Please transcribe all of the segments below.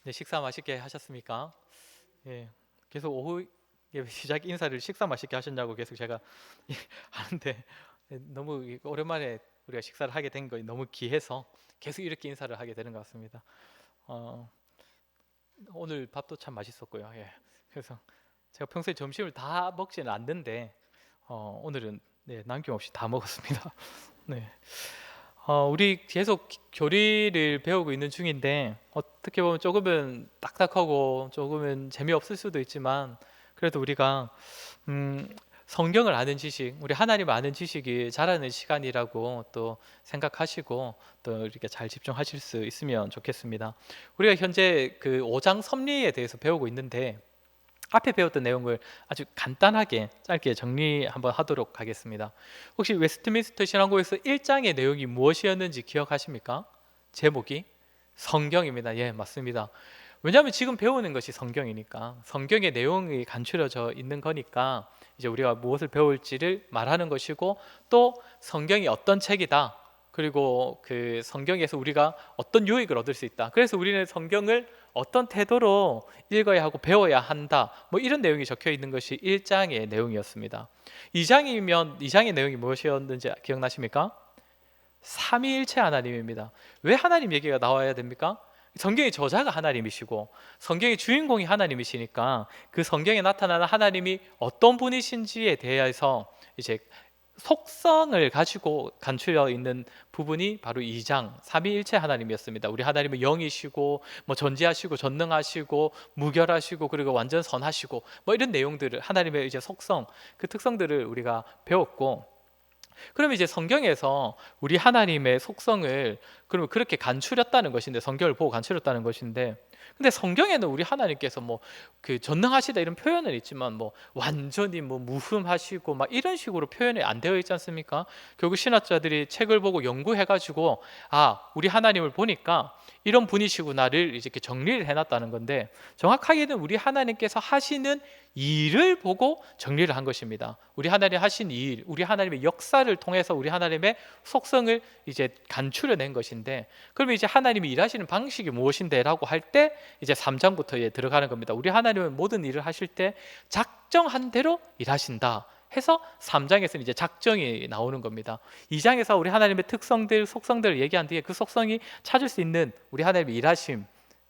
네, 식사 맛있게 하셨습니까? 예, 계속 오후 예배 시작 인사를 식사 맛있게 하셨냐고 계속 제가 하는데 너무 오랜만에 우리가 식사를 하게 된 거 너무 귀해서 계속 이렇게 인사를 하게 되는 것 같습니다. 어, 오늘 밥도 참 맛있었고요. 예, 그래서 제가 평소에 점심을 다 먹지는 않는데 오늘은 네, 남김없이 다 먹었습니다. 네. 우리 계속 교리를 배우고 있는 중인데 어떻게 보면 조금은 딱딱하고 조금은 재미없을 수도 있지만 그래도 우리가 음, 성경을 아는 지식, 우리 하나님 아는 지식이 자라는 시간이라고 또 생각하시고 또 이렇게 잘 집중하실 수 있으면 좋겠습니다. 우리가 현재 그 5장 섭리에 대해서 배우고 있는데 앞에 배웠던 내용을 아주 간단하게 짧게 정리 한번 하도록 하겠습니다. 혹시 웨스트민스터 신앙고에서 1장의 내용이 무엇이었는지 기억하십니까? 제목이 성경입니다. 예, 맞습니다. 왜냐하면 지금 배우는 것이 성경이니까 성경의 내용이 간추려져 있는 거니까 이제 우리가 무엇을 배울지를 말하는 것이고 또 성경이 어떤 책이다. 그리고 그 성경에서 우리가 어떤 유익을 얻을 수 있다. 그래서 우리는 성경을 어떤 태도로 읽어야 하고 배워야 한다. 뭐 이런 내용이 적혀 있는 것이 1장의 내용이었습니다. 2장의 내용이 무엇이었는지 기억나십니까? 삼위일체 하나님입니다. 왜 하나님 얘기가 나와야 됩니까? 성경의 저자가 하나님이시고 성경의 주인공이 하나님이시니까 그 성경에 나타나는 하나님이 어떤 분이신지에 대해서 이제 속성을 가지고 간추려 있는 부분이 바로 2장 삼위일체 하나님이었습니다. 우리 하나님은 영이시고 뭐 전지하시고 전능하시고 무결하시고 그리고 완전 선하시고 뭐 이런 내용들을 하나님의 이제 속성 그 특성들을 우리가 배웠고 그러면 이제 성경에서 우리 하나님의 속성을 그러면 그렇게 간추렸다는 것인데 성경을 보고 간추렸다는 것인데 근데 성경에는 우리 하나님께서 뭐 그 전능하시다 이런 표현은 있지만 뭐 완전히 뭐 무흠하시고 막 이런 식으로 표현이 안 되어 있지 않습니까? 결국 신학자들이 책을 보고 연구해 가지고 아 우리 하나님을 보니까 이런 분이시구나를 이렇게 정리를 해놨다는 건데 정확하게는 우리 하나님께서 하시는 일을 보고 정리를 한 것입니다. 우리 하나님 하신 일, 우리 하나님의 역사를 통해서 우리 하나님의 속성을 이제 간추려낸 것인데 그러면 이제 하나님이 일하시는 방식이 무엇인데라고 할 때 이제 3장부터 들어가는 겁니다. 우리 하나님은 모든 일을 하실 때 작정한 대로 일하신다. 해서 3장에서는 이제 작정이 나오는 겁니다. 2장에서 우리 하나님의 특성들, 속성들을 얘기한 뒤에 그 속성이 찾을 수 있는 우리 하나님의 일하심,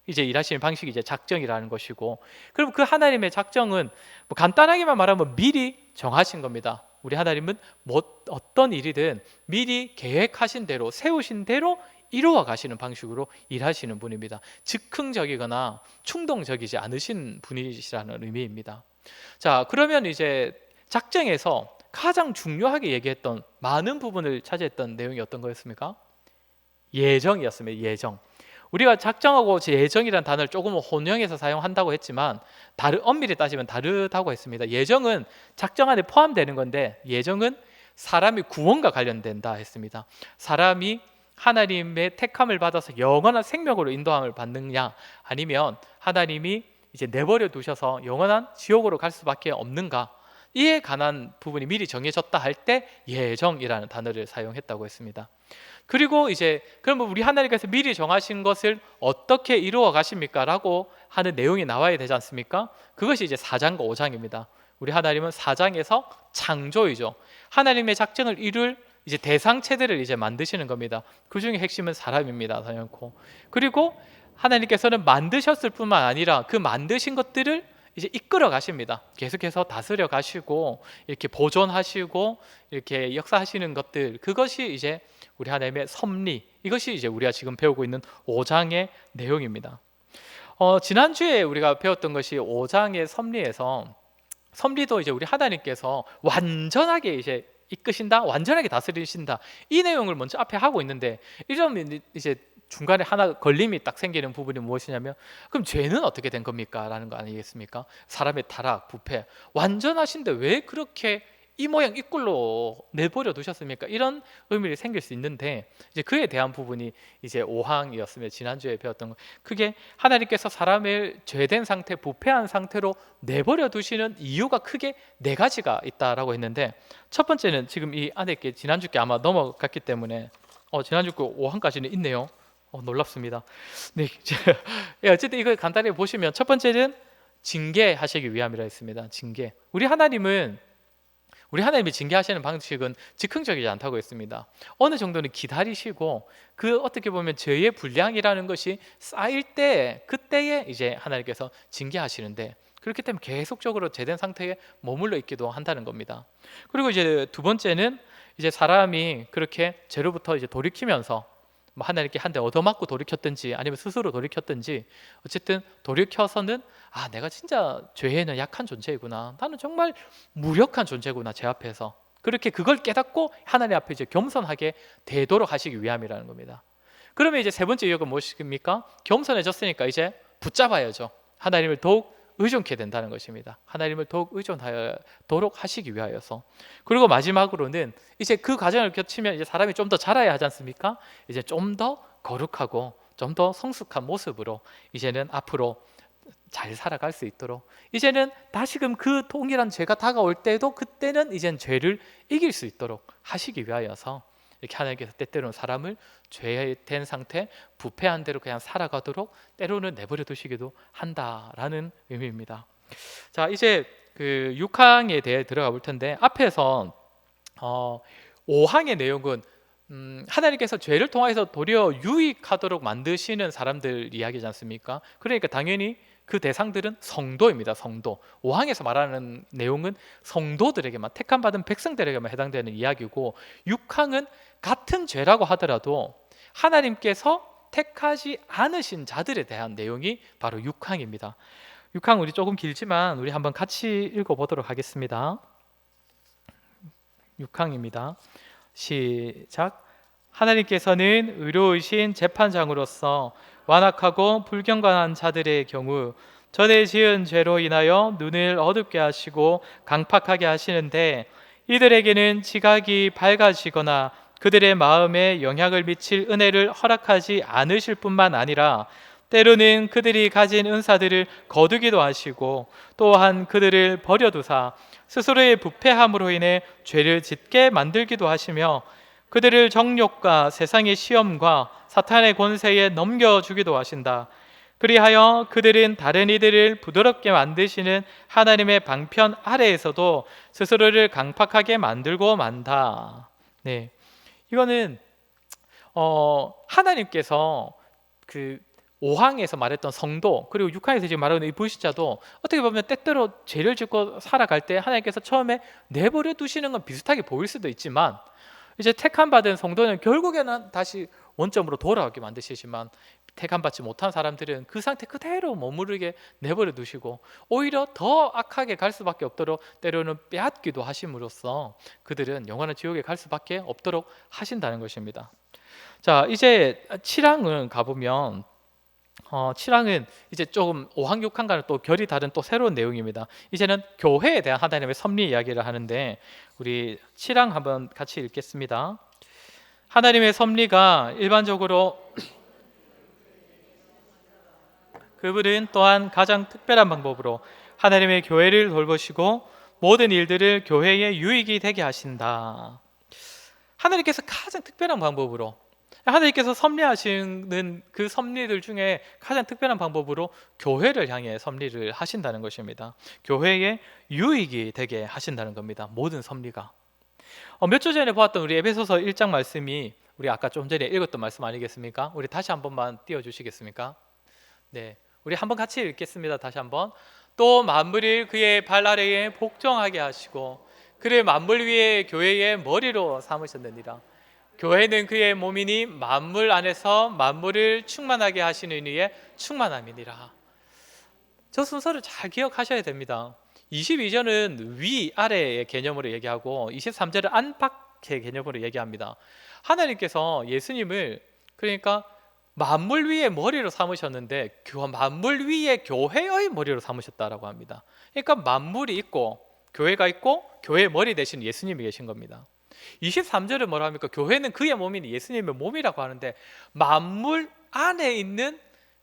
이제 일하시는 방식이 이제 작정이라는 것이고, 그럼 그 하나님의 작정은 뭐 간단하게만 말하면 미리 정하신 겁니다. 우리 하나님은 뭐 어떤 일이든 미리 계획하신 대로 세우신 대로 이루어 가시는 방식으로 일하시는 분입니다. 즉흥적이거나 충동적이지 않으신 분이시라는 의미입니다. 자, 그러면 이제 작정에서 가장 중요하게 얘기했던 많은 부분을 차지했던 내용이 어떤 거였습니까? 예정이었습니다. 예정. 우리가 작정하고 예정이라는 단어를 조금 혼용해서 사용한다고 했지만 엄밀히 따지면 다르다고 했습니다. 예정은 작정 안에 포함되는 건데 예정은 사람의 구원과 관련된다 했습니다. 사람이 하나님의 택함을 받아서 영원한 생명으로 인도함을 받느냐 아니면 하나님이 이제 내버려 두셔서 영원한 지옥으로 갈 수밖에 없는가 이에 관한 부분이 미리 정해졌다 할 때 예정이라는 단어를 사용했다고 했습니다. 그리고 이제 그러면 우리 하나님께서 미리 정하신 것을 어떻게 이루어 가십니까? 라고 하는 내용이 나와야 되지 않습니까? 그것이 이제 4장과 5장입니다. 우리 하나님은 4장에서 창조이죠. 하나님의 작정을 이룰 이제 대상 체제를 이제 만드시는 겁니다. 그 중에 핵심은 사람입니다. 당연코. 그리고 하나님께서는 만드셨을 뿐만 아니라 그 만드신 것들을 이제 이끌어 가십니다. 계속해서 다스려 가시고 이렇게 보존하시고 이렇게 역사하시는 것들 그것이 이제 우리 하나님의 섭리 이것이 이제 우리가 지금 배우고 있는 5장의 내용입니다. 지난주에 우리가 배웠던 것이 5장의 섭리에서 섭리도 이제 우리 하나님께서 완전하게 이제 이끄신다, 완전하게 다스리신다 이 내용을 먼저 앞에 하고 있는데 이러면 이제 중간에 하나 걸림이 딱 생기는 부분이 무엇이냐면 그럼 죄는 어떻게 된 겁니까? 라는 거 아니겠습니까? 사람의 타락, 부패 완전하신데 왜 그렇게 이 모양 이 꼴로 내버려 두셨습니까? 이런 의미가 생길 수 있는데 이제 그에 대한 부분이 이제 5항이었으면 지난주에 배웠던 거 그게 하나님께서 사람을 죄된 상태, 부패한 상태로 내버려 두시는 이유가 크게 4가지가 있다라고 했는데 첫 번째는 지금 이 안에 게 지난주께 아마 넘어갔기 때문에 지난주 거 5항까지는 있네요. 놀랍습니다. 네, 예, 어쨌든 이거 간단히 보시면 첫 번째는 징계하시기 위함이라 했습니다. 징계. 우리 하나님이 징계하시는 방식은 즉흥적이지 않다고 했습니다. 어느 정도는 기다리시고 그 어떻게 보면 죄의 분량이라는 것이 쌓일 때 그때에 이제 하나님께서 징계하시는데 그렇기 때문에 계속적으로 죄된 상태에 머물러 있기도 한다는 겁니다. 그리고 이제 두 번째는 이제 사람이 그렇게 죄로부터 이제 돌이키면서 뭐 하나님께 한 대 얻어맞고 돌이켰든지 아니면 스스로 돌이켰든지 어쨌든 돌이켜서는 내가 진짜 죄에는 약한 존재이구나, 나는 정말 무력한 존재구나 제 앞에서, 그렇게 그걸 깨닫고 하나님 앞에 이제 겸손하게 되도록 하시기 위함이라는 겁니다. 그러면 이제 세 번째 유혹은 무엇입니까? 겸손해졌으니까 이제 붙잡아야죠. 하나님을 더욱 의존케 된다는 것입니다. 하나님을 더욱 의존하도록 하시기 위하여서. 그리고 마지막으로는 이제 그 과정을 거치면 이제 사람이 좀 더 자라야 하지 않습니까? 이제 좀 더 거룩하고 좀 더 성숙한 모습으로 이제는 앞으로 잘 살아갈 수 있도록, 이제는 다시금 그 동일한 죄가 다가올 때도 그때는 이젠 죄를 이길 수 있도록 하시기 위하여서 이렇게 하나님께서 때때로는 사람을 죄된 상태, 부패한 대로 그냥 살아가도록 때로는 내버려 두시기도 한다라는 의미입니다. 자, 이제 그 6항에 대해 들어가 볼 텐데, 앞에서 5항의 내용은 하나님께서 죄를 통해서 도리어 유익하도록 만드시는 사람들 이야기지 않습니까? 그러니까 당연히 그 대상들은 성도입니다. 성도. 5항에서 말하는 내용은 성도들에게만, 택함 받은 백성들에게만 해당되는 이야기고, 6항은 같은 죄라고 하더라도 하나님께서 택하지 않으신 자들에 대한 내용이 바로 6항입니다. 6항 우리 조금 길지만 우리 한번 같이 읽어보도록 하겠습니다. 6항입니다. 시작. 하나님께서는 의로우신 재판장으로서 완악하고 불경건한 자들의 경우 전에 지은 죄로 인하여 눈을 어둡게 하시고 강팍하게 하시는데, 이들에게는 지각이 밝아지거나 그들의 마음에 영향을 미칠 은혜를 허락하지 않으실 뿐만 아니라 때로는 그들이 가진 은사들을 거두기도 하시고, 또한 그들을 버려두사 스스로의 부패함으로 인해 죄를 짓게 만들기도 하시며, 그들을 정욕과 세상의 시험과 사탄의 권세에 넘겨주기도 하신다. 그리하여 그들은 다른 이들을 부드럽게 만드시는 하나님의 방편 아래에서도 스스로를 강팍하게 만들고 만다. 네, 이거는 하나님께서 그 5항에서 말했던 성도, 그리고 6항에서 지금 말하는 이 불신자도 어떻게 보면 때때로 죄를 짓고 살아갈 때 하나님께서 처음에 내버려 두시는 건 비슷하게 보일 수도 있지만, 이제 택함 받은 성도는 결국에는 다시 원점으로 돌아오게 만드시지만, 택함 받지 못한 사람들은 그 상태 그대로 머무르게 내버려 두시고 오히려 더 악하게 갈 수밖에 없도록 때로는 빼앗기도 하심으로써 그들은 영원한 지옥에 갈 수밖에 없도록 하신다는 것입니다. 자, 이제 7항은 가보면 7항은 이제 조금 5항, 6항과는 또 결이 다른 또 새로운 내용입니다. 이제는 교회에 대한 하나님의 섭리 이야기를 하는데, 우리 7항 한번 같이 읽겠습니다. 하나님의 섭리가 일반적으로 그분은 또한 가장 특별한 방법으로 하나님의 교회를 돌보시고 모든 일들을 교회의 유익이 되게 하신다. 하나님께서 가장 특별한 방법으로, 하나님께서 섭리하시는 그 섭리들 중에 가장 특별한 방법으로 교회를 향해 섭리를 하신다는 것입니다. 교회의 유익이 되게 하신다는 겁니다. 모든 섭리가. 몇 주 전에 보았던 우리 에베소서 1장 말씀이 우리 아까 좀 전에 읽었던 말씀 아니겠습니까? 우리 다시 한 번만 띄워주시겠습니까? 네, 우리 한번 같이 읽겠습니다. 다시 한번. 또 만물을 그의 발 아래에 복종하게 하시고 그를 만물 위에 교회의 머리로 삼으셨느니라. 교회는 그의 몸이니 만물 안에서 만물을 충만하게 하시는 이의 충만함이니라. 저 순서를 잘 기억하셔야 됩니다. 22절은 위아래의 개념으로 얘기하고 23절은 안팎의 개념으로 얘기합니다. 하나님께서 예수님을 그러니까 만물 위의 머리로 삼으셨는데 그 만물 위의 교회의 머리로 삼으셨다라고 합니다. 그러니까 만물이 있고 교회가 있고 교회의 머리 대신 예수님이 계신 겁니다. 23절은 뭐라 합니까? 교회는 그의 몸이니 예수님의 몸이라고 하는데 만물 안에 있는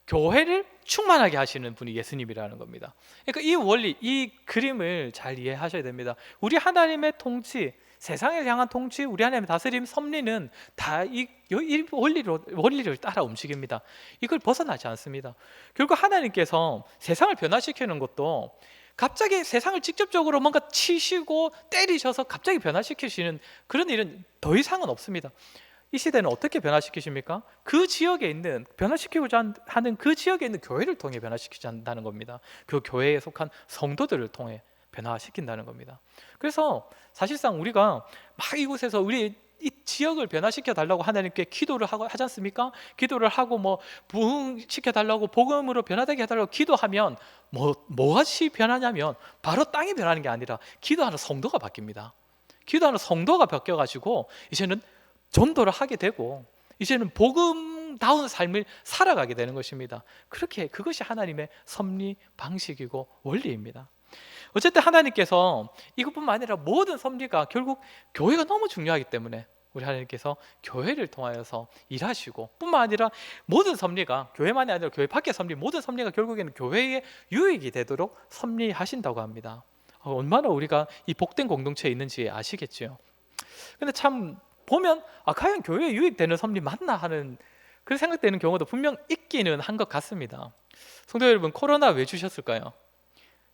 교회를 충만하게 하시는 분이 예수님이라는 겁니다. 그러니까 이 원리, 이 그림을 잘 이해하셔야 됩니다. 우리 하나님의 통치, 세상을 향한 통치, 우리 하나님의 다스림, 섭리는 다 이 원리를 따라 움직입니다. 이걸 벗어나지 않습니다. 결국 하나님께서 세상을 변화시키는 것도 갑자기 세상을 직접적으로 뭔가 치시고 때리셔서 갑자기 변화시키시는 그런 일은 더 이상은 없습니다. 이 시대는 어떻게 변화시키십니까? 그 지역에 있는, 변화시키고자 하는 그 지역에 있는 교회를 통해 변화시키자는 겁니다. 그 교회에 속한 성도들을 통해 변화시킨다는 겁니다. 그래서 사실상 우리가 막 이곳에서 우리 이 지역을 변화시켜 달라고 하나님께 기도를 하지 않습니까? 기도를 하고 뭐 부흥시켜 달라고, 복음으로 변화되게 해달라고 기도하면 뭐같이 변하냐면 바로 땅이 변하는 게 아니라 기도하는 성도가 바뀝니다. 기도하는 성도가 바뀌어가지고 이제는 전도를 하게 되고 이제는 복음다운 삶을 살아가게 되는 것입니다. 그것이 하나님의 섭리 방식이고 원리입니다. 어쨌든 하나님께서 이것뿐만 아니라 모든 섭리가 결국 교회가 너무 중요하기 때문에 우리 하나님께서 교회를 통하여서 일하시고, 뿐만 아니라 모든 섭리가 교회만이 아니라 교회 밖의 섭리, 모든 섭리가 결국에는 교회의 유익이 되도록 섭리하신다고 합니다. 얼마나 우리가 이 복된 공동체에 있는지 아시겠죠? 근데 참 보면 과연 교회에 유익되는 섭리 맞나 하는 그런 생각되는 경우도 분명 있기는 한 것 같습니다. 성도 여러분, 코로나 왜 주셨을까요?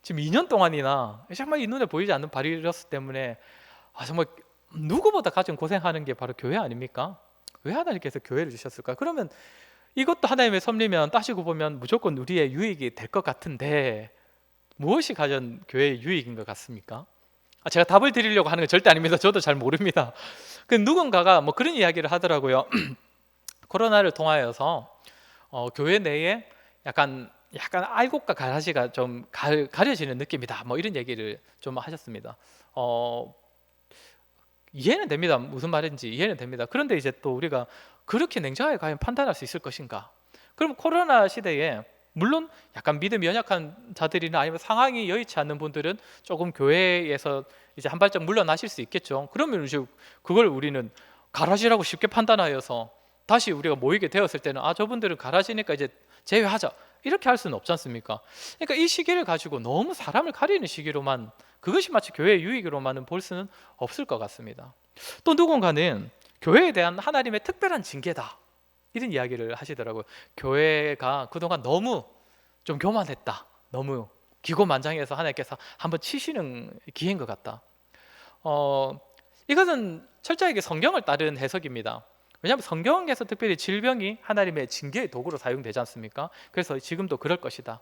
지금 2년 동안이나 정말 이 눈에 보이지 않는 바이러스 때문에 정말 누구보다 가장 고생하는 게 바로 교회 아닙니까? 왜 하나님께서 교회를 주셨을까요? 그러면 이것도 하나님의 섭리면 따지고 보면 무조건 우리의 유익이 될 것 같은데 무엇이 가장 교회의 유익인 것 같습니까? 제가 답을 드리려고 하는 건 절대 아닙니다. 저도 잘 모릅니다. 누군가가 뭐 그런 이야기를 하더라고요. 코로나를 통하여서 교회 내에 약간 알곡과 가라지가 좀 가려지는 느낌이다, 뭐 이런 얘기를 좀 하셨습니다. 이해는 됩니다. 무슨 말인지 이해는 됩니다. 그런데 이제 또 우리가 그렇게 냉정하게 과연 판단할 수 있을 것인가? 그럼 코로나 시대에 물론 약간 믿음이 연약한 자들이나 아니면 상황이 여의치 않는 분들은 조금 교회에서 이제 한 발짝 물러나실 수 있겠죠. 그러면 이제 그걸 우리는 가라지라고 쉽게 판단하여서 다시 우리가 모이게 되었을 때는 저분들은 가라지니까 이제 제외하자, 이렇게 할 수는 없지 않습니까? 그러니까 이 시기를 가지고 너무 사람을 가리는 시기로만, 그것이 마치 교회의 유익으로만은 볼 수는 없을 것 같습니다. 또 누군가는 교회에 대한 하나님의 특별한 징계다, 이런 이야기를 하시더라고요. 교회가 그동안 너무 좀 교만했다, 너무 기고만장해서 하나님께서 한번 치시는 기회인 것 같다. 이것은 철저하게 성경을 따른 해석입니다. 왜냐하면 성경에서 특별히 질병이 하나님의 징계의 도구로 사용되지 않습니까? 그래서 지금도 그럴 것이다.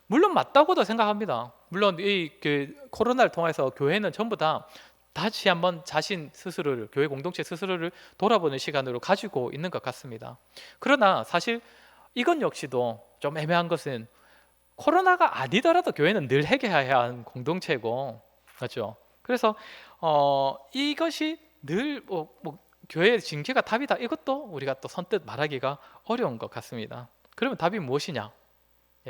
물론 맞다고도 생각합니다. 물론 그 코로나를 통해서 교회는 전부 다 다시 한번 자신 스스로를, 교회 공동체 스스로를 돌아보는 시간으로 가지고 있는 것 같습니다. 그러나 사실 이건 역시도 좀 애매한 것은 코로나가 아니더라도 교회는 늘 해결해야 하는 공동체고, 그렇죠? 그래서 이것이 늘 교회의 징계가 답이다, 이것도 우리가 또 선뜻 말하기가 어려운 것 같습니다. 그러면 답이 무엇이냐?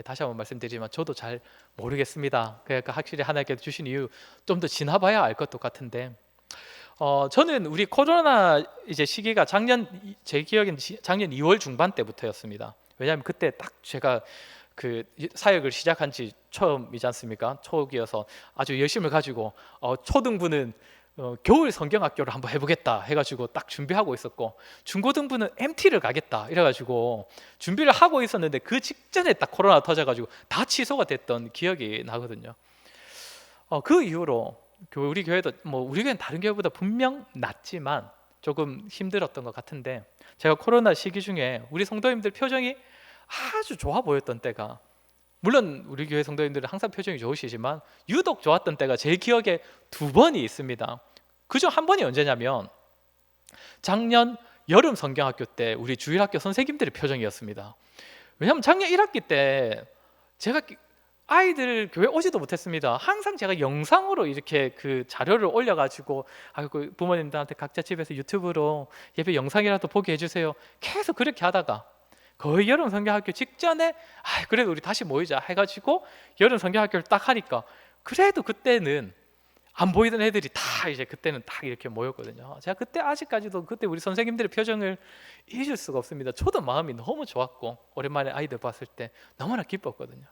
다시 한번 말씀드리지만 저도 잘 모르겠습니다. 그러니까 확실히 하나님께서 주신 이유 좀 더 지나봐야 알 것도 같은데, 저는 우리 코로나 이제 시기가 제 기억엔 작년 2월 중반 때부터였습니다. 왜냐하면 그때 딱 제가 그 사역을 시작한 지 처음이지 않습니까? 초기여서 아주 열심을 가지고 초등부는 겨울 성경학교를 한번 해보겠다 해가지고 딱 준비하고 있었고, 중고등부는 MT를 가겠다 이래가지고 준비를 하고 있었는데 그 직전에 딱 코로나 터져가지고 다 취소가 됐던 기억이 나거든요. 그 이후로 우리 교회도 우리 교회는 다른 교회보다 분명 낫지만 조금 힘들었던 것 같은데, 제가 코로나 시기 중에 우리 성도님들 표정이 아주 좋아 보였던 때가, 물론 우리 교회 성도님들은 항상 표정이 좋으시지만 유독 좋았던 때가 제 기억에 2번이 있습니다. 그중 한 번이 언제냐면 작년 여름 성경학교 때 우리 주일학교 선생님들의 표정이었습니다. 왜냐하면 작년 1학기 때 제가 아이들 교회 오지도 못했습니다. 항상 제가 영상으로 이렇게 그 자료를 올려가지고 부모님들한테 각자 집에서 유튜브로 예배 영상이라도 보게 해주세요, 계속 그렇게 하다가 거의 여름 성경학교 직전에 그래도 우리 다시 모이자 해가지고 여름 성경학교를 딱 하니까 그래도 그때는 안 보이던 애들이 다 이제 그때는 딱 이렇게 모였거든요. 제가 그때 아직까지도 그때 우리 선생님들의 표정을 잊을 수가 없습니다. 저도 마음이 너무 좋았고 오랜만에 아이들 봤을 때 너무나 기뻤거든요.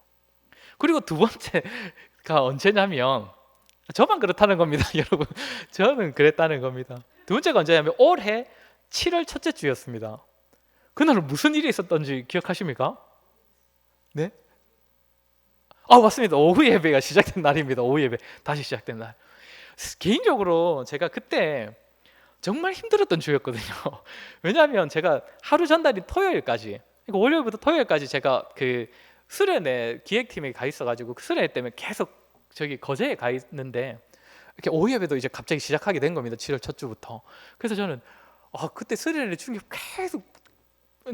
그리고 2번째가 언제냐면 저만 그렇다는 겁니다. 여러분, 저는 그랬다는 겁니다. 두 번째가 언제냐면 올해 7월 첫째 주였습니다. 그날은 무슨 일이 있었던지 기억하십니까? 네? 아, 맞습니다. 오후 예배가 시작된 날입니다. 오후 예배 다시 시작된 날. 개인적으로 제가 그때 정말 힘들었던 주였거든요. 왜냐하면 제가 하루 전날인 토요일까지, 그러니까 월요일부터 토요일까지 제가 그 수련회 기획팀에 가 있어가지고 그 수련회 때문에 계속 저기 거제에 가 있는데 이렇게 오후 예배도 이제 갑자기 시작하게 된 겁니다. 7월 첫 주부터. 그래서 저는 그때 수련회 중에 계속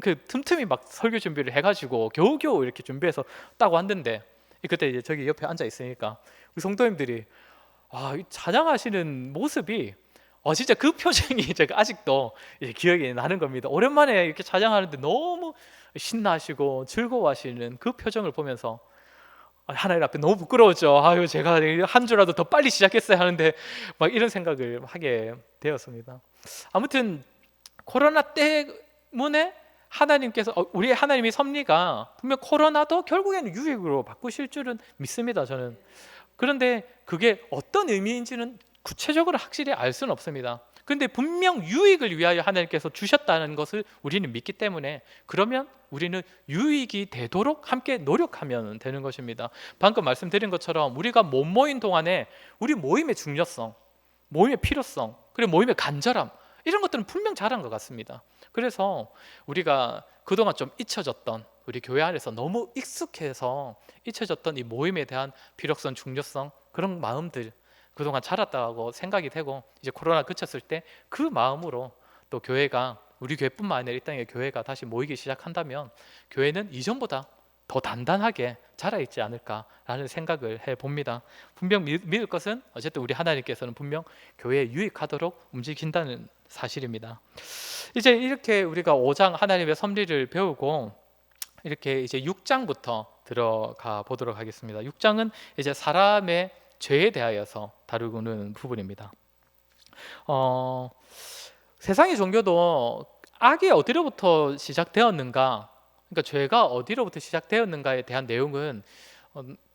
그 틈틈이 막 설교 준비를 해가지고 겨우겨우 이렇게 준비해서 딱 왔는데, 그때 이제 저기 옆에 앉아 있으니까 우리 성도님들이 이 찬양하시는 모습이 진짜 그 표정이 제가 아직도 이제 기억이 나는 겁니다. 오랜만에 이렇게 찬양하는데 너무 신나시고 즐거워하시는 그 표정을 보면서 하나님 앞에 너무 부끄러웠죠. 아유, 제가 한 주라도 더 빨리 시작했어야 하는데 막 이런 생각을 하게 되었습니다. 아무튼 코로나 때문에 하나님께서 우리 하나님의 섭리가 분명 코로나도 결국에는 유익으로 바꾸실 줄은 믿습니다, 저는. 그런데 그게 어떤 의미인지는 구체적으로 확실히 알 수는 없습니다. 그런데 분명 유익을 위하여 하나님께서 주셨다는 것을 우리는 믿기 때문에, 그러면 우리는 유익이 되도록 함께 노력하면 되는 것입니다. 방금 말씀드린 것처럼 우리가 못 모인 동안에 우리 모임의 중요성, 모임의 필요성, 그리고 모임의 간절함, 이런 것들은 분명 잘한 것 같습니다. 그래서 우리가 그동안 좀 잊혀졌던, 우리 교회 안에서 너무 익숙해서 잊혀졌던 이 모임에 대한 필요성, 중요성, 그런 마음들 그동안 자랐다고 생각이 되고, 이제 코로나 그쳤을 때 그 마음으로 또 교회가, 우리 교회뿐만 아니라 이 땅의 교회가 다시 모이기 시작한다면 교회는 이전보다 더 단단하게 자라있지 않을까라는 생각을 해봅니다. 분명 믿을 것은 어쨌든 우리 하나님께서는 분명 교회에 유익하도록 움직인다는 사실입니다. 이제 이렇게 우리가 5장 하나님의 섭리를 배우고 이렇게 이제 6장부터 들어가 보도록 하겠습니다. 6장은 이제 사람의 죄에 대하여서 다루는 부분입니다. 세상의 종교도 악이 어디로부터 시작되었는가, 그러니까 죄가 어디로부터 시작되었는가에 대한 내용은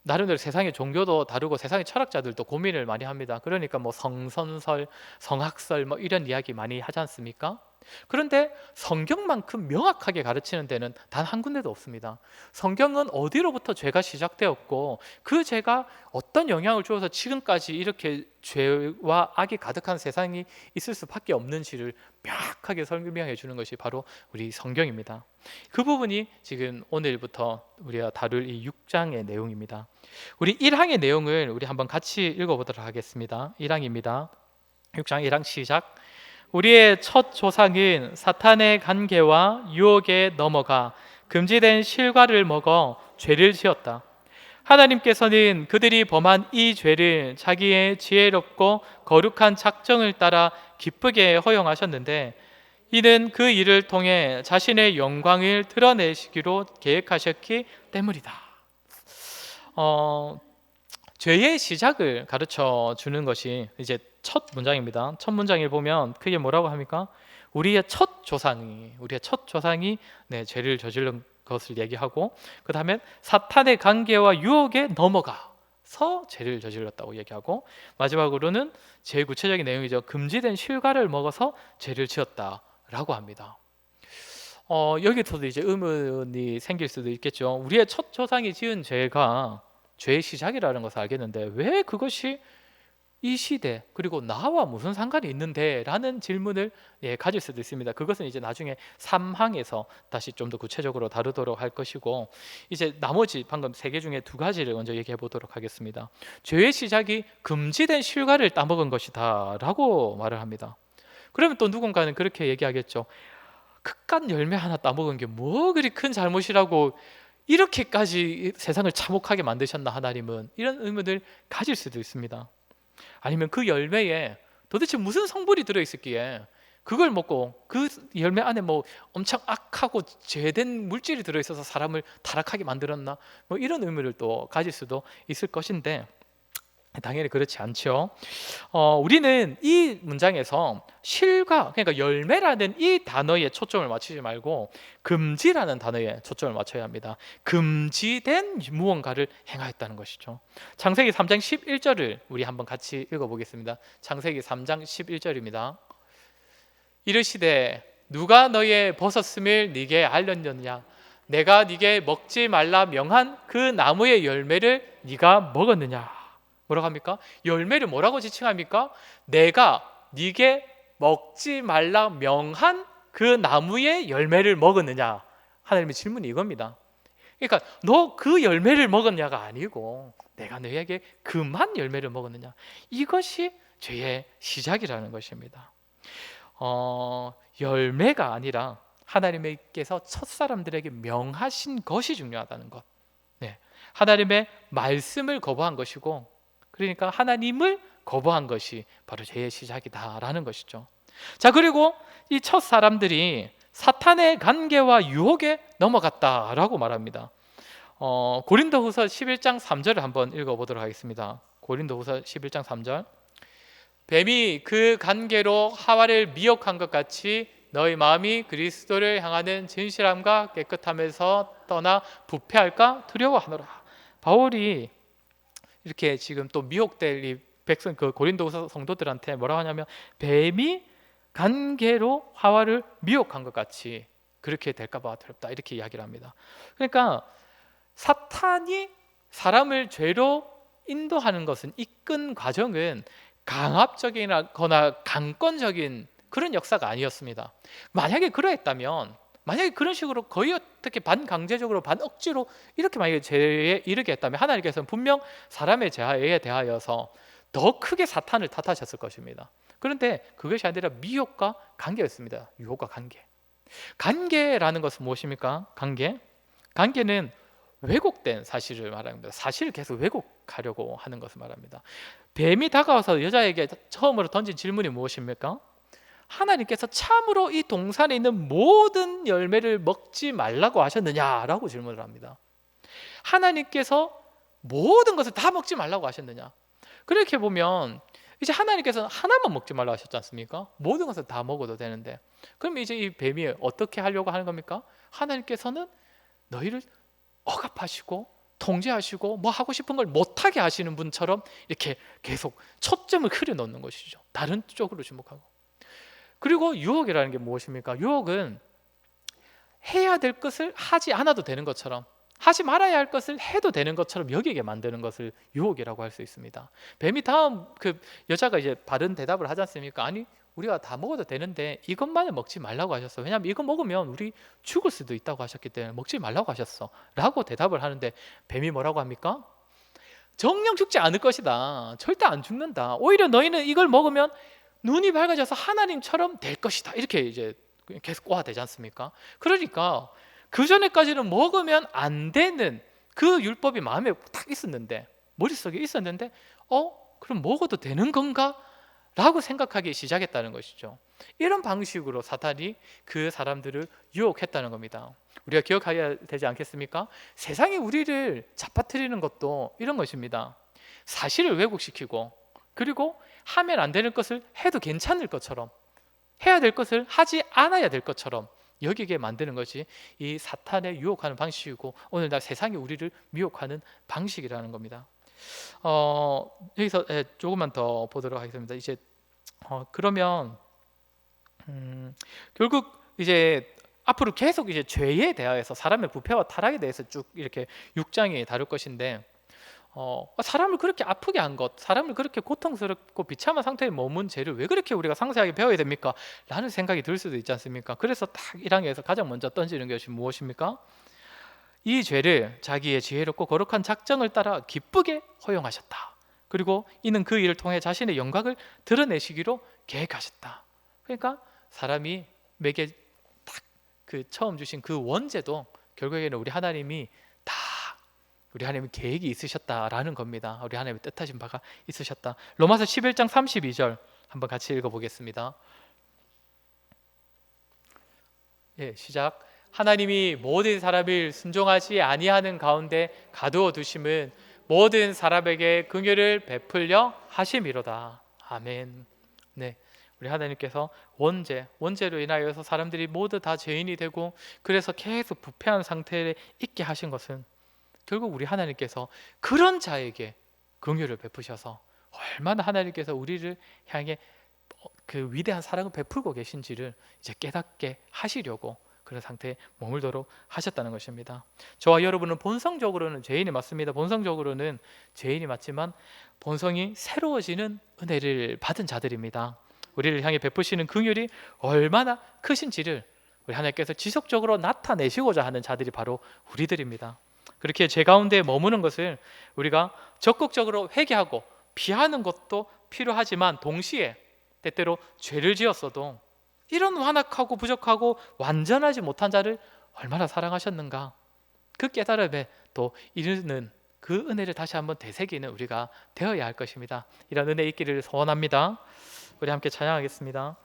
나름대로 세상의 종교도 다루고 세상의 철학자들도 고민을 많이 합니다. 그러니까 뭐 성선설, 성학설 뭐 이런 이야기 많이 하지 않습니까? 그런데 성경만큼 명확하게 가르치는 데는 단 한 군데도 없습니다. 성경은 어디로부터 죄가 시작되었고 그 죄가 어떤 영향을 주어서 지금까지 이렇게 죄와 악이 가득한 세상이 있을 수밖에 없는지를 명확하게 설명해 주는 것이 바로 우리 성경입니다. 그 부분이 지금 오늘부터 우리가 다룰 이 6장의 내용입니다. 우리 1항의 내용을 우리 한번 같이 읽어보도록 하겠습니다. 1항입니다. 6장 1항 시작. 우리의 첫 조상은 사탄의 간계와 유혹에 넘어가 금지된 실과를 먹어 죄를 지었다. 하나님께서는 그들이 범한 이 죄를 자기의 지혜롭고 거룩한 작정을 따라 기쁘게 허용하셨는데, 이는 그 일을 통해 자신의 영광을 드러내시기로 계획하셨기 때문이다. 죄의 시작을 가르쳐 주는 것이 이제 첫 문장입니다. 첫 문장을 보면 크게 뭐라고 합니까? 우리의 첫 조상이 죄를 저지른 것을 얘기하고, 그 다음에 사탄의 관계와 유혹에 넘어가서 죄를 저질렀다고 얘기하고, 마지막으로는 제일 구체적인 내용이죠. 금지된 실과를 먹어서 죄를 지었다라고 합니다. 여기서도 이제 의문이 생길 수도 있겠죠. 우리의 첫 조상이 지은 죄가 죄의 시작이라는 것을 알겠는데 왜 그것이 이 시대 그리고 나와 무슨 상관이 있는데? 라는 질문을 가질 수도 있습니다. 그것은 이제 나중에 3항에서 다시 좀 더 구체적으로 다루도록 할 것이고, 이제 나머지 방금 3개 중에 2가지를 먼저 얘기해 보도록 하겠습니다. 죄의 시작이 금지된 실과를 따먹은 것이다 라고 말을 합니다. 그러면 또 누군가는 그렇게 얘기하겠죠. 그깟 열매 하나 따먹은 게 뭐 그리 큰 잘못이라고 이렇게까지 세상을 참혹하게 만드셨나 하나님은? 이런 의문을 가질 수도 있습니다. 아니면 그 열매에 도대체 무슨 성분이 들어있었기에 그걸 먹고 그 열매 안에 뭐 엄청 악하고 죄된 물질이 들어있어서 사람을 타락하게 만들었나? 뭐 이런 의미를 또 가질 수도 있을 것인데, 당연히 그렇지 않죠. 우리는 이 문장에서 실과, 그러니까 열매라는 이 단어에 초점을 맞추지 말고 금지라는 단어에 초점을 맞춰야 합니다. 금지된 무언가를 행하였다는 것이죠. 창세기 3장 11절을 우리 한번 같이 읽어보겠습니다. 창세기 3장 11절입니다. 이르시되 누가 너의 버섯음을 네게 알렸느냐? 내가 네게 먹지 말라 명한 그 나무의 열매를 네가 먹었느냐? 뭐라고 합니까? 열매를 뭐라고 지칭합니까? 내가 네게 먹지 말라 명한 그 나무의 열매를 먹었느냐? 하나님의 질문이 이겁니다. 그러니까 너 그 열매를 먹었냐가 아니고 내가 너에게 그만 열매를 먹었느냐? 이것이 죄의 시작이라는 것입니다. 열매가 아니라 하나님께서 첫사람들에게 명하신 것이 중요하다는 것. 네. 하나님의 말씀을 거부한 것이고, 그러니까 하나님을 거부한 것이 바로 죄의 시작이다라는 것이죠. 자, 그리고 이 첫 사람들이 사탄의 관계와 유혹에 넘어갔다라고 말합니다. 고린도후서 11장 3절을 한번 읽어보도록 하겠습니다. 고린도후서 11장 3절. 뱀이 그 관계로 하와를 미혹한 것 같이 너희 마음이 그리스도를 향하는 진실함과 깨끗함에서 떠나 부패할까 두려워하노라. 바울이 이렇게 지금 또 미혹될 이 백성, 그 고린도 성도들한테 뭐라고 하냐면 뱀이 관계로 하와를 미혹한 것 같이 그렇게 될까 봐 두렵다, 이렇게 이야기를 합니다. 그러니까 사탄이 사람을 죄로 인도하는 것은, 이끈 과정은 강압적이거나 강권적인 그런 역사가 아니었습니다. 만약에 그러했다면, 만약에 그런 식으로 거의 어떻게 반강제적으로 반억지로 이렇게 만약에 죄에 이르게 했다면 하나님께서는 분명 사람의 죄에 대하여서 더 크게 사탄을 탓하셨을 것입니다. 그런데 그것이 아니라 미혹과 관계였습니다. 유혹과 관계. 관계라는 것은 무엇입니까? 관계는 왜곡된 사실을 말합니다. 사실을 계속 왜곡하려고 하는 것을 말합니다. 뱀이 다가와서 여자에게 처음으로 던진 질문이 무엇입니까? 하나님께서 참으로 이 동산에 있는 모든 열매를 먹지 말라고 하셨느냐라고 질문을 합니다. 하나님께서 모든 것을 다 먹지 말라고 하셨느냐? 그렇게 보면 이제 하나님께서는 하나만 먹지 말라고 하셨지 않습니까? 모든 것을 다 먹어도 되는데, 그럼 이제 이 뱀이 어떻게 하려고 하는 겁니까? 하나님께서는 너희를 억압하시고 통제하시고 뭐 하고 싶은 걸 못하게 하시는 분처럼 이렇게 계속 초점을 흐려놓는 것이죠. 다른 쪽으로 주목하고. 그리고 유혹이라는 게 무엇입니까? 유혹은 해야 될 것을 하지 않아도 되는 것처럼, 하지 말아야 할 것을 해도 되는 것처럼 여기게 만드는 것을 유혹이라고 할 수 있습니다. 뱀이 다음 그 여자가 이제 바른 대답을 하지 않습니까? 아니, 우리가 다 먹어도 되는데 이것만은 먹지 말라고 하셨어. 왜냐하면 이거 먹으면 우리 죽을 수도 있다고 하셨기 때문에 먹지 말라고 하셨어 라고 대답을 하는데, 뱀이 뭐라고 합니까? 정녕 죽지 않을 것이다. 절대 안 죽는다. 오히려 너희는 이걸 먹으면 눈이 밝아져서 하나님처럼 될 것이다. 이렇게 이제 계속 꼬아대지 않습니까? 그러니까 그 전에까지는 먹으면 안 되는 그 율법이 마음에 딱 있었는데, 머릿속에 있었는데 그럼 먹어도 되는 건가? 라고 생각하기 시작했다는 것이죠. 이런 방식으로 사탄이 그 사람들을 유혹했다는 겁니다. 우리가 기억해야 되지 않겠습니까? 세상이 우리를 잡아뜨리는 것도 이런 것입니다. 사실을 왜곡시키고, 그리고 하면 안 되는 것을 해도 괜찮을 것처럼, 해야 될 것을 하지 않아야 될 것처럼 여기게 만드는 것이 이 사탄의 유혹하는 방식이고, 오늘날 세상이 우리를 미혹하는 방식이라는 겁니다. 여기서 조금만 더 보도록 하겠습니다. 이제 그러면 결국 이제 앞으로 계속 이제 죄에 대하여서, 사람의 부패와 타락에 대해서 쭉 이렇게 6장이 다룰 것인데, 사람을 그렇게 아프게 한 것, 사람을 그렇게 고통스럽고 비참한 상태에 머문 죄를 왜 그렇게 우리가 상세하게 배워야 됩니까? 라는 생각이 들 수도 있지 않습니까? 그래서 딱 1항에서 가장 먼저 던지는 것이 무엇입니까? 이 죄를 자기의 지혜롭고 거룩한 작정을 따라 기쁘게 허용하셨다. 그리고 이는 그 일을 통해 자신의 영광을 드러내시기로 계획하셨다. 그러니까 사람이 매게 딱 그 처음 주신 그 원죄도 결국에는 우리 하나님이 다, 우리 하나님의 계획이 있으셨다라는 겁니다. 우리 하나님의 뜻하신 바가 있으셨다. 로마서 11장 32절 한번 같이 읽어보겠습니다. 시작. 하나님이 모든 사람을 순종하지 아니하는 가운데 가두어 두심은 모든 사람에게 긍휼을 베풀려 하심이로다. 아멘. 네, 우리 하나님께서 원죄로 인하여서 사람들이 모두 다 죄인이 되고 그래서 계속 부패한 상태에 있게 하신 것은 결국 우리 하나님께서 그런 자에게 긍휼을 베푸셔서 얼마나 하나님께서 우리를 향해 그 위대한 사랑을 베풀고 계신지를 이제 깨닫게 하시려고 그런 상태에 머물도록 하셨다는 것입니다. 저와 여러분은 본성적으로는 죄인이 맞습니다. 본성적으로는 죄인이 맞지만 본성이 새로워지는 은혜를 받은 자들입니다. 우리를 향해 베푸시는 긍휼이 얼마나 크신지를 우리 하나님께서 지속적으로 나타내시고자 하는 자들이 바로 우리들입니다. 그렇게 죄 가운데 머무는 것을 우리가 적극적으로 회개하고 피하는 것도 필요하지만 동시에 때때로 죄를 지었어도 이런 완악하고 부족하고 완전하지 못한 자를 얼마나 사랑하셨는가, 그 깨달음에 또 이르는 그 은혜를 다시 한번 되새기는 우리가 되어야 할 것입니다. 이런 은혜 있기를 소원합니다. 우리 함께 찬양하겠습니다.